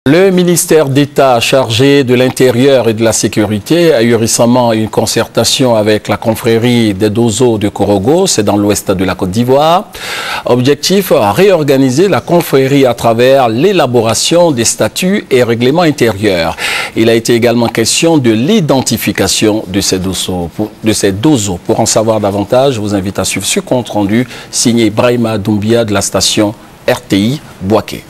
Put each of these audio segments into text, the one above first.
Le ministère d'État chargé de l'Intérieur et de la Sécurité a eu récemment une concertation avec la confrérie des Dozo de Korogo, c'est dans l'ouest de la Côte d'Ivoire. Objectif, réorganiser la confrérie à travers l'élaboration des statuts et règlements intérieurs. Il a été également question de l'identification de ces Dozo. Pour en savoir davantage, je vous invite à suivre ce compte rendu signé Brahima Doumbia de la station RTI Bouaké.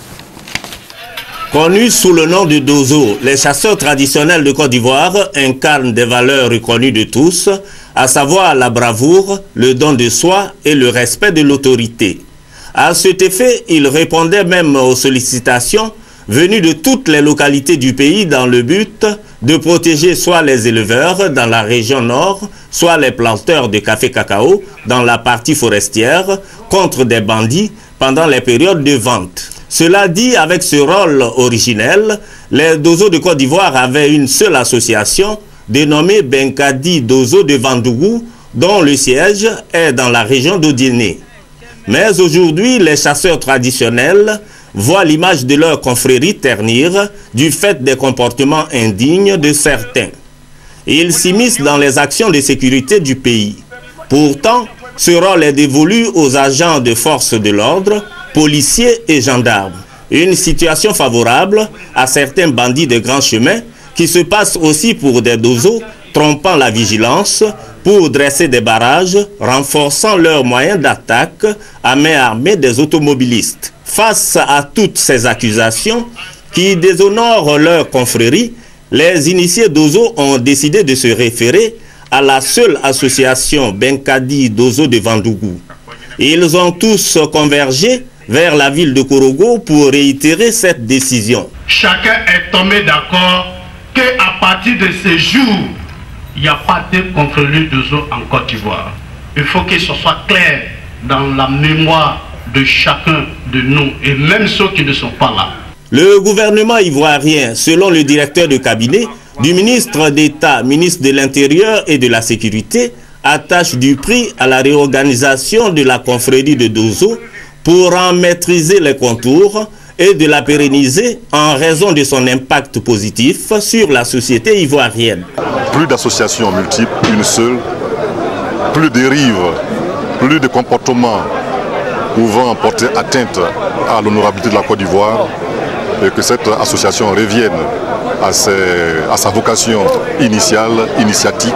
Connus sous le nom de Dozo, les chasseurs traditionnels de Côte d'Ivoire incarnent des valeurs reconnues de tous, à savoir la bravoure, le don de soi et le respect de l'autorité. À cet effet, ils répondaient même aux sollicitations venues de toutes les localités du pays dans le but de protéger soit les éleveurs dans la région nord, soit les planteurs de café-cacao dans la partie forestière contre des bandits pendant les périodes de vente. Cela dit, avec ce rôle originel, les Dozo de Côte d'Ivoire avaient une seule association dénommée Benkadi Dozo de Vandougou, dont le siège est dans la région d'Odiéné. Mais aujourd'hui, les chasseurs traditionnels voient l'image de leur confrérie ternir du fait des comportements indignes de certains. Ils s'immiscent dans les actions de sécurité du pays. Pourtant, ce rôle est dévolu aux agents de force de l'ordre, policiers et gendarmes. Une situation favorable à certains bandits de grands chemins qui se passent aussi pour des Dozo, trompant la vigilance pour dresser des barrages, renforçant leurs moyens d'attaque à main armée des automobilistes. Face à toutes ces accusations qui déshonorent leur confrérie, les initiés Dozo ont décidé de se référer à la seule association Benkadi Dozo de Vandougou. Ils ont tous convergé vers la ville de Korogo pour réitérer cette décision. Chacun est tombé d'accord qu'à partir de ce jour, il n'y a pas de confrérie Dozo en Côte d'Ivoire. Il faut que ce soit clair dans la mémoire de chacun de nous et même ceux qui ne sont pas là. Le gouvernement ivoirien, selon le directeur de cabinet du ministre d'État, ministre de l'Intérieur et de la Sécurité, attache du prix à la réorganisation de la confrérie de Dozo pour en maîtriser les contours et de la pérenniser en raison de son impact positif sur la société ivoirienne. Plus d'associations multiples, une seule, plus de dérives, plus de comportements pouvant porter atteinte à l'honorabilité de la Côte d'Ivoire et que cette association revienne à sa vocation initiale, initiatique,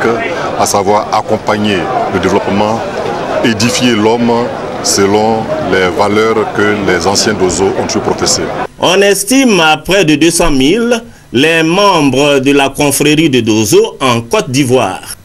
à savoir accompagner le développement, édifier l'homme selon les valeurs que les anciens Dozo ont pu professer. On estime à près de 200 000 les membres de la confrérie de Dozo en Côte d'Ivoire.